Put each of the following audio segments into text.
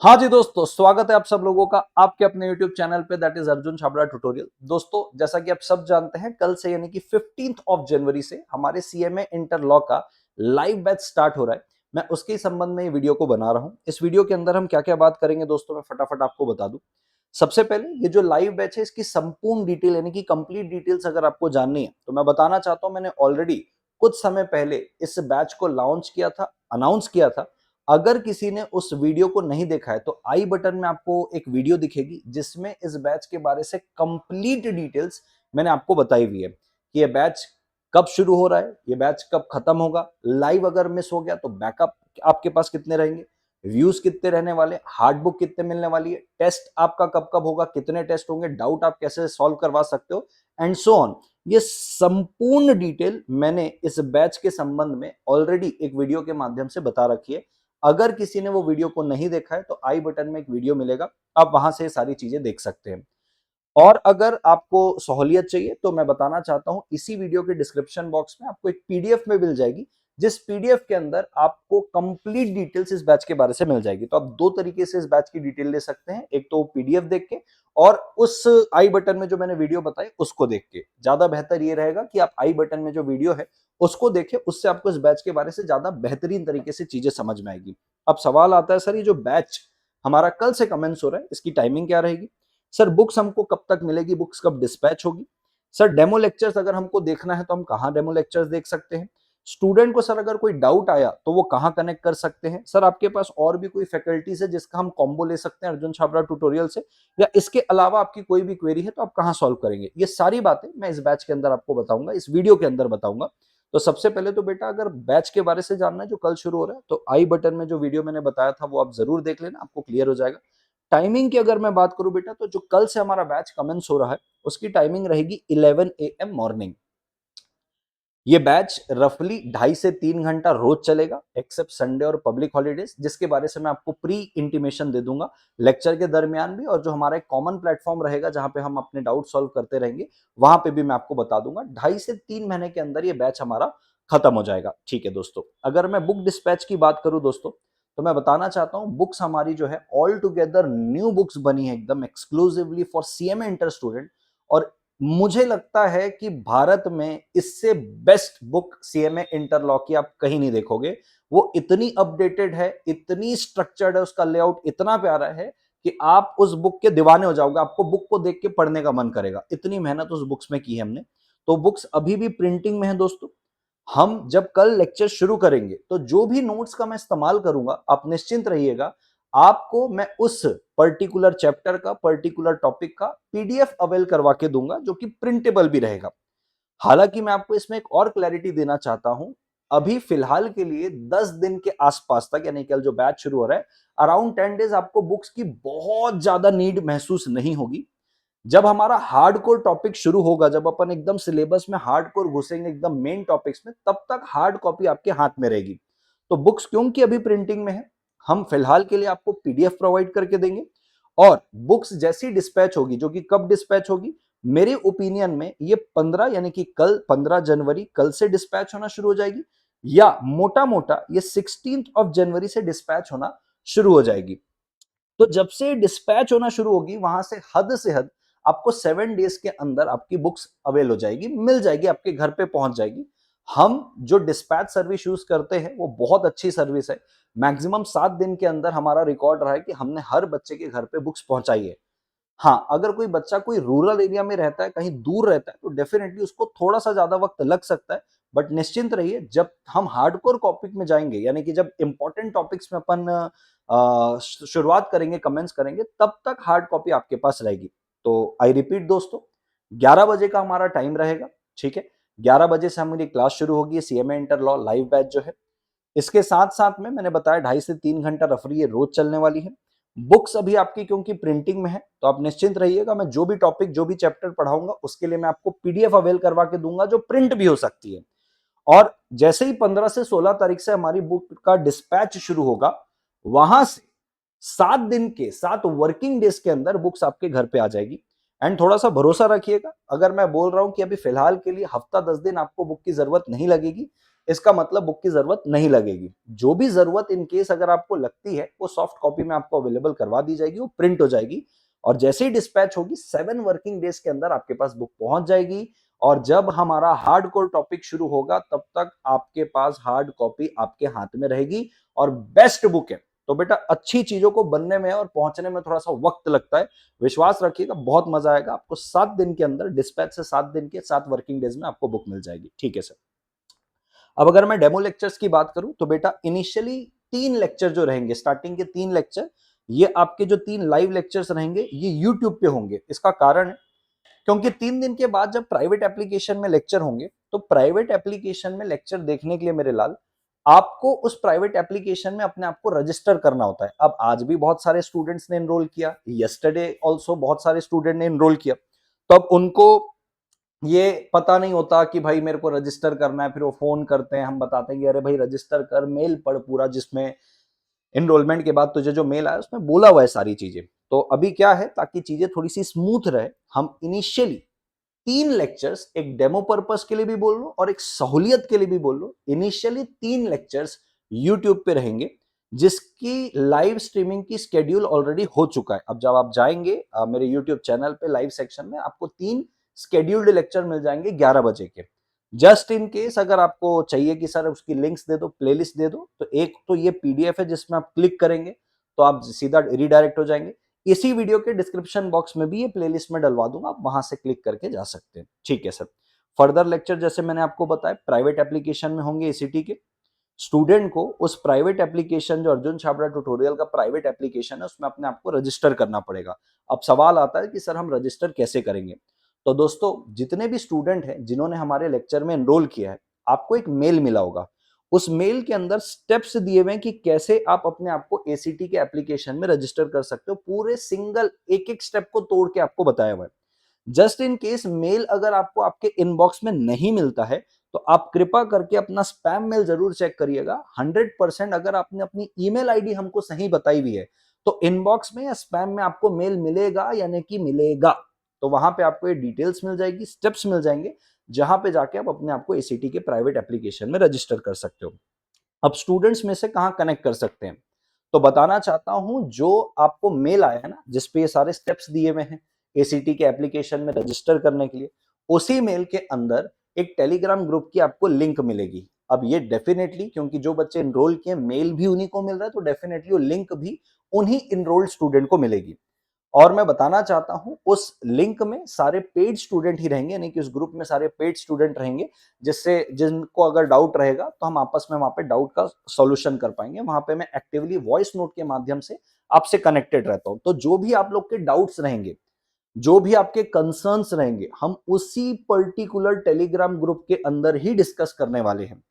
हाँ जी दोस्तों, स्वागत है आप सब लोगों का आपके अपने YouTube चैनल पे that is Arjun Chhabra tutorial. दोस्तों, जैसा कि आप सब जानते हैं, कल से यानी कि 15th ऑफ जनवरी से हमारे सीएमए इंटर लॉ का लाइव बैच स्टार्ट हो रहा है। मैं उसके संबंध में ये वीडियो को बना रहा हूँ। इस वीडियो के अंदर हम क्या-क्या बात करेंगे दोस्तों, मैं फटाफट आपको बता दूं। सबसे पहले ये जो लाइव बैच है इसकी संपूर्ण डिटेल यानी कि कंप्लीट डिटेल्स अगर आपको जाननी है तो मैं बताना चाहता हूं, मैंने ऑलरेडी कुछ समय पहले इस बैच को लॉन्च किया था, अनाउंस किया था। अगर किसी ने उस वीडियो को नहीं देखा है तो आई बटन में आपको एक वीडियो दिखेगी जिसमें इस बैच के बारे से कंप्लीट डिटेल्स मैंने आपको बताई हुई है कि ये बैच कब शुरू हो रहा है, ये बैच कब खत्म होगा, लाइव अगर मिस हो गया तो बैकअप आपके पास कितने रहेंगे, व्यूज कितने रहने वाले, हार्ड बुक कितने मिलने वाली है, टेस्ट आपका कब कब होगा, कितने टेस्ट होंगे, डाउट आप कैसे सॉल्व करवा सकते हो एंड सो ऑन। ये संपूर्ण डिटेल मैंने इस बैच के संबंध में ऑलरेडी एक वीडियो के माध्यम से बता रखी है। अगर किसी ने वो वीडियो को नहीं देखा है तो आई बटन में एक वीडियो मिलेगा, आप वहां से सारी चीजें देख सकते हैं। और अगर आपको सहूलियत चाहिए तो मैं बताना चाहता हूं, इसी वीडियो के डिस्क्रिप्शन बॉक्स में आपको एक पीडीएफ में मिल जाएगी, जिस पीडीएफ के अंदर आपको कंप्लीट डिटेल्स इस बैच के बारे से मिल जाएगी। तो आप दो तरीके से इस बैच की डिटेल ले सकते हैं, एक तो पीडीएफ देख के और उस आई बटन में जो मैंने वीडियो बताई उसको देख के। ज्यादा बेहतर ये रहेगा कि आप आई बटन में जो वीडियो है उसको देखें, उससे आपको इस बैच के बारे से ज्यादा बेहतरीन तरीके से चीजें समझ में आएगी। अब सवाल आता है, सर ये जो बैच हमारा कल से कमेंस हो रहा है इसकी टाइमिंग क्या रहेगी? सर बुक्स हमको कब तक मिलेगी, बुक्स कब डिस्पैच होगी? सर डेमो लेक्चर्स अगर हमको देखना है तो हम कहाँ डेमो लेक्चर्स देख सकते हैं? स्टूडेंट को सर अगर कोई डाउट आया तो वो कहाँ कनेक्ट कर सकते हैं? सर आपके पास और भी कोई फैकल्टीज है जिसका हम कॉम्बो ले सकते हैं अर्जुन छाबड़ा ट्यूटोरियल से, या इसके अलावा आपकी कोई भी क्वेरी है तो आप कहाँ सॉल्व करेंगे? ये सारी बातें मैं इस बैच के अंदर आपको बताऊंगा, इस वीडियो के अंदर बताऊंगा। तो सबसे पहले तो बेटा, अगर बैच के बारे से जानना है जो कल शुरू हो रहा है तो आई बटन में जो वीडियो मैंने बताया था वो आप जरूर देख लेना, आपको क्लियर हो जाएगा। टाइमिंग की अगर मैं बात करूं बेटा, तो जो कल से हमारा बैच कमेंस हो रहा है उसकी टाइमिंग रहेगी 11 AM मॉर्निंग। ये बैच रफली 2.5 से 3 घंटा रोज चलेगा एक्सेप्ट संडे और पब्लिक हॉलीडेज, जिसके बारे से मैं आपको प्री इंटीमेशन दे दूंगा लेक्चर के दरमियान भी, और जो हमारा एक कॉमन प्लेटफॉर्म रहेगा जहां पे हम अपने डाउट सॉल्व करते रहेंगे वहां पे भी मैं आपको बता दूंगा। 2.5 से 3 महीने के अंदर ये बैच हमारा खत्म हो जाएगा। ठीक है दोस्तों, अगर मैं बुक डिस्पैच की बात करूं दोस्तों, तो मैं बताना चाहता हूं बुक्स हमारी जो है ऑल टुगेदर न्यू बुक्स बनी है एकदम exclusively for CMA inter student. और मुझे लगता है कि भारत में इससे best book CMA inter law की आप कहीं नहीं देखोगे। वो इतनी अपडेटेड है, इतनी स्ट्रक्चर्ड है, उसका लेआउट इतना प्यारा है कि आप उस बुक के दीवाने हो जाओगे, आपको बुक को देख के पढ़ने का मन करेगा। इतनी मेहनत उस बुक्स में की है हमने। तो बुक्स अभी भी प्रिंटिंग में है दोस्तों। हम जब कल लेक्चर शुरू करेंगे तो जो भी नोट्स का मैं इस्तेमाल करूंगा, आप निश्चिंत रहिएगा, आपको मैं उस पर्टिकुलर चैप्टर का, पर्टिकुलर टॉपिक का पीडीएफ अवेल करवा के दूंगा जो कि प्रिंटेबल भी रहेगा। हालांकि मैं आपको इसमें एक और क्लैरिटी देना चाहता हूं, अभी फिलहाल के लिए 10 दिन के आसपास तक, यानी कल जो बैच शुरू हो रहा है, अराउंड 10 डेज आपको बुक्स की बहुत ज्यादा नीड महसूस नहीं होगी। जब हमारा हार्डकोर टॉपिक शुरू होगा, जब अपन एकदम सिलेबस में हार्डकोर घुसेंगे एकदम मेन टॉपिक्स में, तब तक हार्ड कॉपी आपके हाथ में रहेगी। तो बुक्स क्योंकि अभी प्रिंटिंग में है, हम फिलहाल के लिए आपको पीडीएफ प्रोवाइड करके देंगे। और बुक्स जैसी डिस्पैच होगी, जो कि कब डिस्पैच होगी, मेरे ओपिनियन में ये 15 यानी कि कल 15 जनवरी कल से डिस्पैच होना शुरू हो जाएगी, या मोटा मोटा ये 16 ऑफ जनवरी से डिस्पैच होना शुरू हो जाएगी। तो जब से डिस्पैच होना शुरू होगी, वहां से हद आपको 7 डेज के अंदर आपकी बुक्स अवेल हो जाएगी, मिल जाएगी, आपके घर पे पहुंच जाएगी। हम जो डिस्पैच सर्विस यूज करते हैं वो बहुत अच्छी सर्विस है। मैक्सिमम 7 दिन के अंदर हमारा रिकॉर्ड रहा है कि हमने हर बच्चे के घर पे बुक्स पहुंचाई है। हाँ, अगर कोई बच्चा कोई रूरल एरिया में रहता है, कहीं दूर रहता है, तो डेफिनेटली उसको थोड़ा सा ज्यादा वक्त लग सकता है। बट निश्चिंत रहिए, जब हम हार्डकोर टॉपिक में जाएंगे, यानी कि जब इंपॉर्टेंट टॉपिक्स में अपन शुरुआत करेंगे, कमेंट्स करेंगे, तब तक हार्ड कॉपी आपके पास रहेगी। तो आई रिपीट दोस्तों, 11 बजे का हमारा टाइम रहेगा। ठीक है, 11 बजे से हमारी क्लास शुरू होगी, CMA inter law live batch जो है। इसके साथ साथ में मैंने बताया 2.5 से 3 घंटा रफली ये रोज चलने वाली है। बुक्स अभी आपकी क्योंकि प्रिंटिंग में है, तो आप निश्चिंत रहिएगा, मैं जो भी टॉपिक, जो भी चैप्टर पढ़ाऊंगा उसके लिए मैं आपको पीडीएफ अवेल करवा के दूंगा, जो प्रिंट भी हो सकती है। और जैसे ही 15 से 16 तारीख से हमारी बुक का डिस्पैच शुरू होगा, वहां से 7 दिन के, 7 वर्किंग डेज के अंदर बुक्स आपके घर पे आ जाएगी। एंड थोड़ा सा भरोसा रखिएगा, अगर मैं बोल रहा हूं कि अभी फिलहाल के लिए हफ्ता 10 दिन आपको बुक की जरूरत नहीं लगेगी, इसका मतलब बुक की जरूरत नहीं लगेगी। जो भी जरूरत इन केस अगर आपको लगती है वो सॉफ्ट कॉपी में आपको अवेलेबल करवा दी जाएगी, वो प्रिंट हो जाएगी और जैसे ही डिस्पैच होगी 7 वर्किंग डेज के अंदर आपके पास बुक पहुंच जाएगी। और जब हमारा हार्ड कोर टॉपिक शुरू होगा तब तक आपके पास हार्ड कॉपी आपके हाथ में रहेगी और बेस्ट बुक है। तो बेटा अच्छी चीजों को बनने में और पहुंचने में थोड़ा सा वक्त लगता है, विश्वास रखिएगा बहुत मजा आएगा आपको। 7 दिन के अंदर डिस्पैच से 7 दिन के 7 वर्किंग डेज में आपको बुक मिल जाएगी। ठीक है सर। अब अगर मैं डेमो लेक्चर्स की बात करूं तो बेटा इनिशियली 3 लेक्चर जो रहेंगे, स्टार्टिंग के 3 लेक्चर, ये आपके जो 3 लाइव लेक्चर्स रहेंगे ये यूट्यूब पे होंगे। इसका कारण है क्योंकि 3 दिन के बाद जब प्राइवेट एप्लीकेशन में लेक्चर होंगे तो प्राइवेट एप्लीकेशन में लेक्चर देखने के लिए मेरे लाल आपको उस प्राइवेट एप्लीकेशन में अपने आप को रजिस्टर करना होता है। अब आज भी बहुत सारे स्टूडेंट्स ने एनरोल किया, यस्टरडे ऑल्सो बहुत सारे स्टूडेंट ने एनरोल किया, तो अब उनको ये पता नहीं होता कि भाई मेरे को रजिस्टर करना है, फिर वो फोन करते हैं, हम बताते हैं कि अरे भाई रजिस्टर कर, मेल पढ़ पूरा जिसमें एनरोलमेंट के बाद तुझे जो मेल आया उसमें बोला हुआ है सारी चीजें। तो अभी क्या है, ताकि चीजें थोड़ी सी स्मूथ रहे, हम इनिशियली 3 लेक्चर्स, एक डेमो पर्पस के लिए भी बोल लो और एक सहूलियत के लिए भी बोल लो, इनिशियली 3 लेक्चर्स यूट्यूब पे रहेंगे जिसकी लाइव स्ट्रीमिंग की स्केड्यूल ऑलरेडी हो चुका है। अब जब आप जाएंगे मेरे यूट्यूब चैनल पे लाइव सेक्शन में आपको 3 स्केड्यूल्ड लेक्चर मिल जाएंगे 11 बजे के। जस्ट इन केस अगर आपको चाहिए कि सर उसकी लिंक्स दे दो, प्लेलिस्ट दे दो, तो एक तो ये पीडीएफ है जिसमें आप क्लिक करेंगे तो आप सीधा रिडायरेक्ट हो जाएंगे। इसी वीडियो के डिस्क्रिप्शन बॉक्स में भी ये प्लेलिस्ट में डलवा दूंगा, आप वहां से क्लिक करके जा सकते हैं। ठीक है सर। फर्दर लेक्चर जैसे मैंने आपको बताया प्राइवेट एप्लीकेशन में होंगे एसीटी के। स्टूडेंट को उस प्राइवेट एप्लीकेशन, जो अर्जुन छाबड़ा ट्यूटोरियल का प्राइवेट एप्लीकेशन है, उसमें अपने आप को रजिस्टर करना पड़ेगा। अब सवाल आता है कि सर हम रजिस्टर कैसे करेंगे? तो दोस्तों जितने भी स्टूडेंट हैं जिन्होंने हमारे लेक्चर में एनरोल किया है, आपको एक मेल मिला होगा। उस मेल के अंदर स्टेप्स दिए हुए हैं कि कैसे आप अपने आप को एसीटी के एप्लीकेशन में रजिस्टर कर सकते हो। पूरे सिंगल एक एक स्टेप को तोड़ के आपको बताया हुआ है। जस्ट इन केस मेल अगर आपको आपके इनबॉक्स में नहीं मिलता है तो आप कृपा करके अपना स्पैम मेल जरूर चेक करिएगा। 100% अगर आपने अपनी ईमेल आईडी हमको सही बताई हुई है तो इनबॉक्स में या स्पैम में आपको मेल मिलेगा, यानी कि मिलेगा। तो वहां पे आपको ये डिटेल्स मिल जाएगी, स्टेप्स मिल जाएंगे, जहां पे जाके आप अपने आप को एसीटी के प्राइवेट एप्लीकेशन में रजिस्टर कर सकते हो। अब स्टूडेंट्स में से कहां कनेक्ट कर सकते हैं, तो बताना चाहता हूं, जो आपको मेल आया है ना जिसपे ये सारे स्टेप्स दिए हुए हैं एसीटी के एप्लीकेशन में रजिस्टर करने के लिए, उसी मेल के अंदर एक टेलीग्राम ग्रुप की आपको लिंक मिलेगी। अब ये डेफिनेटली, क्योंकि जो बच्चे एनरोल किए मेल भी उन्हीं को मिल रहा है, तो डेफिनेटली वो लिंक भी उन्हीं इनरोल्ड स्टूडेंट को मिलेगी। और मैं बताना चाहता हूं उस लिंक में सारे पेड स्टूडेंट ही रहेंगे, यानी कि उस ग्रुप में सारे पेड स्टूडेंट रहेंगे, जिससे जिनको अगर डाउट रहेगा तो हम आपस में वहां पे डाउट का सॉल्यूशन कर पाएंगे। वहां पे मैं एक्टिवली वॉइस नोट के माध्यम से आपसे कनेक्टेड रहता हूं। तो जो भी आप लोग के डाउट्स रहेंगे, जो भी आपके कंसर्न्स रहेंगे, हम उसी पर्टिकुलर टेलीग्राम ग्रुप के अंदर ही डिस्कस करने वाले हैं।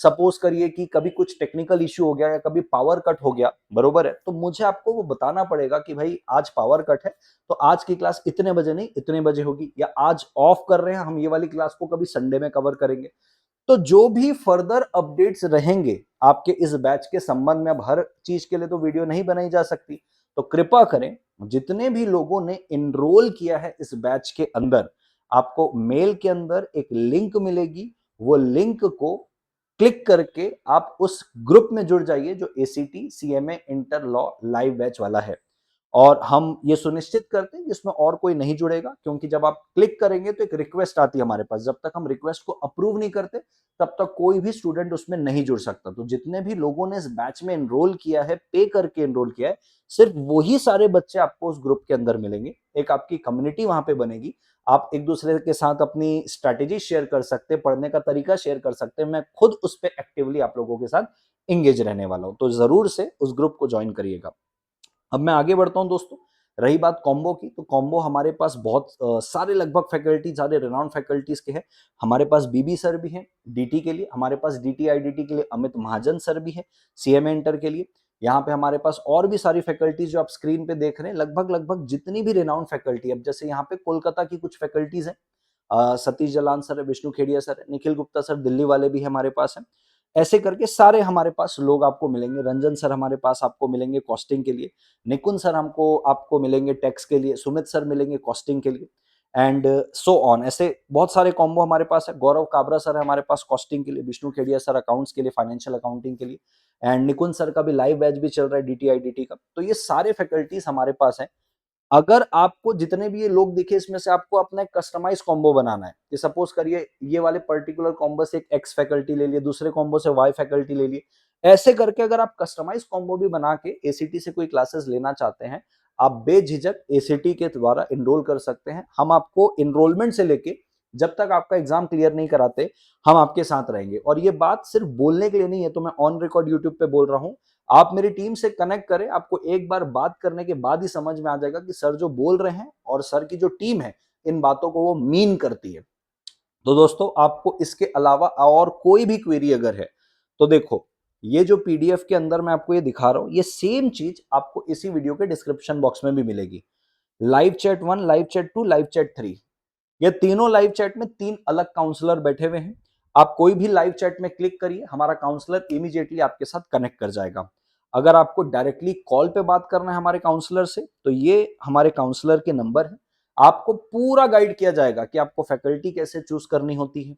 सपोज करिए कि कभी कुछ टेक्निकल इश्यू हो गया या कभी पावर कट हो गया, बरोबर है, तो मुझे आपको वो बताना पड़ेगा कि भाई आज पावर कट है तो आज की क्लास इतने बजे नहीं इतने बजे होगी, या आज ऑफ कर रहे हैं हम, ये वाली क्लास को कभी संडे में कवर करेंगे। तो जो भी फर्दर अपडेट्स रहेंगे आपके इस बैच के संबंध में, अब हर चीज के लिए तो वीडियो नहीं बनाई जा सकती, तो कृपा करें जितने भी लोगों ने इनरोल किया है इस बैच के अंदर, आपको मेल के अंदर एक लिंक मिलेगी। वो लिंक को क्लिक करके आप उस ग्रुप में जुड़ जाइए जो ACT CMA inter law live batch वाला है। और हम ये सुनिश्चित करते हैं कि इसमें और कोई नहीं जुड़ेगा, क्योंकि जब आप क्लिक करेंगे तो एक रिक्वेस्ट आती है हमारे पास, जब तक हम रिक्वेस्ट को अप्रूव नहीं करते तब तक कोई भी स्टूडेंट उसमें नहीं जुड़ सकता। तो जितने भी लोगों ने इस बैच में एनरोल किया है, पे करके एनरोल किया है, सिर्फ वही सारे बच्चे आपको उस ग्रुप के अंदर मिलेंगे। एक आपकी कम्युनिटी वहां पे बनेगी, आप एक दूसरे के साथ अपनी स्ट्रैटेजी शेयर कर सकते हैं, पढ़ने का तरीका शेयर कर सकते हैं। मैं खुद उस पर एक्टिवली आप लोगों के साथ इंगेज रहने वाला हूं, तो जरूर से उस ग्रुप को ज्वाइन करिएगा। अब मैं आगे बढ़ता हूं दोस्तों। रही बात कॉम्बो की, तो कॉम्बो हमारे पास बहुत सारे लगभग फैकल्टी, सारे रेनाउंड फैकल्टीज के हैं। हमारे पास बीबी सर भी हैं डीटी के लिए, हमारे पास डीटी आईडीटी के लिए अमित महाजन सर भी हैं, सीएमए इंटर के लिए। यहाँ पे हमारे पास और भी सारी फैकल्टीज जो आप स्क्रीन पे देख रहे हैं, लगभग लगभग जितनी भी रेनाउंड फैकल्टी, अब जैसे यहाँ पे कोलकाता की कुछ फैकल्टीज हैं, सतीश जलान सर है, विष्णु खेड़िया सर है, निखिल गुप्ता सर दिल्ली वाले भी हमारे पास हैं। ऐसे करके सारे हमारे पास लोग आपको मिलेंगे। रंजन सर हमारे पास आपको मिलेंगे कॉस्टिंग के लिए, निकुंज सर हमको आपको मिलेंगे टैक्स के लिए, सुमित सर मिलेंगे कॉस्टिंग के लिए। And so on. ऐसे बहुत सारे कॉम्बो हमारे पास है। गौरव काबरा सर है हमारे पास कॉस्टिंग के लिए, विष्णु खेड़िया सर अकाउंट्स के लिए, फाइनेंशियल अकाउंटिंग के लिए, एंड निकुंज सर का भी लाइव बैच भी चल रहा है डीटीआईडीटी का। तो ये सारे फैकल्टीज हमारे पास हैं। अगर आपको जितने भी ये लोग दिखे इसमें से आपको अपना एक कस्टमाइज कॉम्बो बनाना है कि सपोज करिए ये वाले पर्टिकुलर कॉम्बो से एक एक्स फैकल्टी ले लिए, दूसरे कॉम्बो से वाई फैकल्टी ले लिए, ऐसे करके अगर आप कस्टमाइज कॉम्बो भी बना के एसीटी से कोई क्लासेस लेना चाहते हैं, आप बेझिझक एसीटी के द्वारा इनरोल कर सकते हैं। हम आपको इनरोलमेंट से लेके जब तक आपका एग्जाम क्लियर नहीं कराते, हम आपके साथ रहेंगे। और ये बात सिर्फ बोलने के लिए नहीं है, तो मैं ऑन रिकॉर्ड यूट्यूब पे बोल रहा हूं। आप मेरी टीम से कनेक्ट करें, आपको एक बार बात करने के बाद ही समझ में आ जाएगा कि सर जो बोल रहे हैं और सर की जो टीम है इन बातों को वो मीन करती है। तो दोस्तों आपको इसके अलावा और कोई भी क्वेरी अगर है तो देखो, ये जो पीडीएफ के अंदर मैं आपको ये दिखा रहा हूं, ये सेम चीज आपको इसी वीडियो के डिस्क्रिप्शन बॉक्स में भी मिलेगी। Live chat 1, live chat 2, live chat 3, ये तीनों लाइव चैट में 3 अलग काउंसलर बैठे हुए हैं। आप कोई भी लाइव चैट में क्लिक करिए, हमारा काउंसलर इमीडिएटली आपके साथ कनेक्ट कर जाएगा। अगर आपको डायरेक्टली कॉल पे बात करना है हमारे काउंसलर से, तो ये हमारे काउंसलर के नंबर है। आपको पूरा गाइड किया जाएगा कि आपको फैकल्टी कैसे चूज करनी होती है,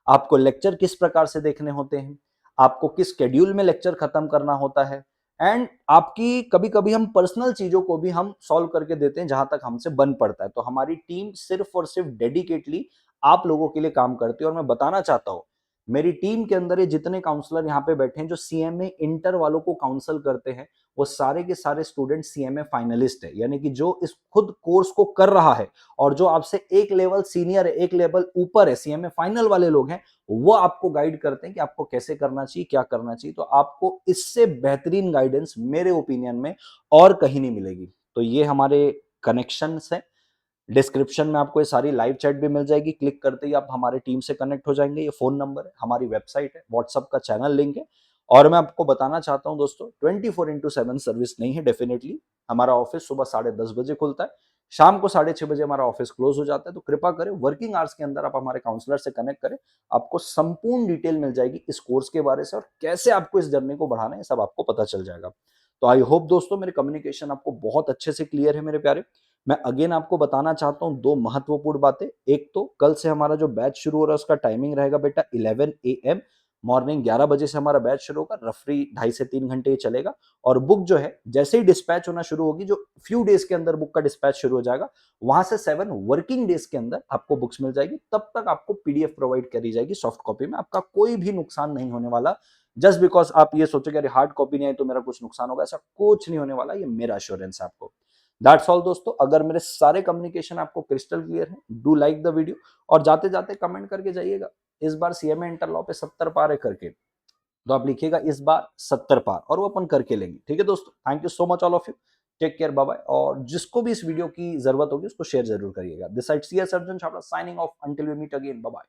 आपको लेक्चर किस प्रकार से देखने होते हैं, आपको किस शेड्यूल में लेक्चर खत्म करना होता है, एंड आपकी कभी कभी हम पर्सनल चीजों को भी हम सॉल्व करके देते हैं जहां तक हमसे बन पड़ता है। तो हमारी टीम सिर्फ और सिर्फ डेडिकेटली आप लोगों के लिए काम करती है। और मैं बताना चाहता हूं, मेरी टीम के अंदर ये जितने काउंसलर यहाँ पे बैठे हैं जो सीएमए इंटर वालों को काउंसल करते हैं, वो सारे के सारे स्टूडेंट सीएमए फाइनलिस्ट है, यानी कि जो इस खुद कोर्स को कर रहा है और जो आपसे एक लेवल सीनियर है, एक लेवल ऊपर है, सीएमए फाइनल वाले लोग हैं, वो आपको गाइड करते हैं कि आपको कैसे करना चाहिए, क्या करना चाहिए। तो आपको इससे बेहतरीन गाइडेंस मेरे ओपिनियन में और कहीं नहीं मिलेगी। तो ये हमारे कनेक्शंस हैं। डिस्क्रिप्शन में आपको ये सारी लाइव चैट भी मिल जाएगी, क्लिक करते ही आप हमारे टीम से कनेक्ट हो जाएंगे। ये फोन नंबर है, हमारी वेबसाइट है, व्हाट्सअप का चैनल लिंक है। और मैं आपको बताना चाहता हूं दोस्तों, 24/7 सर्विस नहीं है डेफिनेटली। हमारा ऑफिस सुबह 10:30 बजे खुलता है, शाम को 6:30 बजे हमारा ऑफिस क्लोज हो जाता है। तो कृपा करें वर्किंग आवर्स के अंदर आप हमारे काउंसलर से कनेक्ट करें, आपको संपूर्ण डिटेल मिल जाएगी इस कोर्स के बारे से और कैसे आपको इस जर्नी को बढ़ाना है, सब आपको पता चल जाएगा। तो आई होप दोस्तों मेरे कम्युनिकेशन आपको बहुत अच्छे से क्लियर है मेरे प्यारे। मैं अगेन आपको बताना चाहता हूं दो महत्वपूर्ण बातें। एक तो कल से हमारा जो बैच शुरू हो रहा है उसका टाइमिंग रहेगा बेटा 11 AM, मॉर्निंग 11 बजे से हमारा बैच शुरू होगा, रफली 2.5 से 3 घंटे ही चलेगा। और बुक जो है जैसे ही डिस्पैच होना शुरू होगी, जो फ्यू डेज के अंदर बुक का डिस्पैच शुरू हो जाएगा, वहां से 7 वर्किंग डेज के अंदर आपको बुक्स मिल जाएगी। तब तक आपको पीडीएफ प्रोवाइड करी जाएगी सॉफ्ट कॉपी में, आपका कोई भी नुकसान नहीं होने वाला। जस्ट बिकॉज आप ये सोचोगे अरे हार्ड कॉपी नहीं आई तो मेरा कुछ नुकसान होगा, ऐसा कुछ नहीं होने वाला, ये मेरा अश्योरेंस है आपको। दैट्स ऑल दोस्तों। अगर मेरे सारे कम्युनिकेशन आपको क्रिस्टल क्लियर है, डू लाइक द वीडियो और जाते जाते कमेंट करके जाइएगा इस बार सीएमए इंटर लॉ पे 70 पार है करके। तो आप लिखिएगा इस बार 70 पार, और वो अपन करके लेंगे। ठीक है दोस्तों, thank you so much all of you, take care, bye bye. और जिसको भी इस वीडियो की जरूरत होगी उसको शेयर जरूर करिएगा। This side C S Arjun Chhabra signing off, until we meet again, bye bye.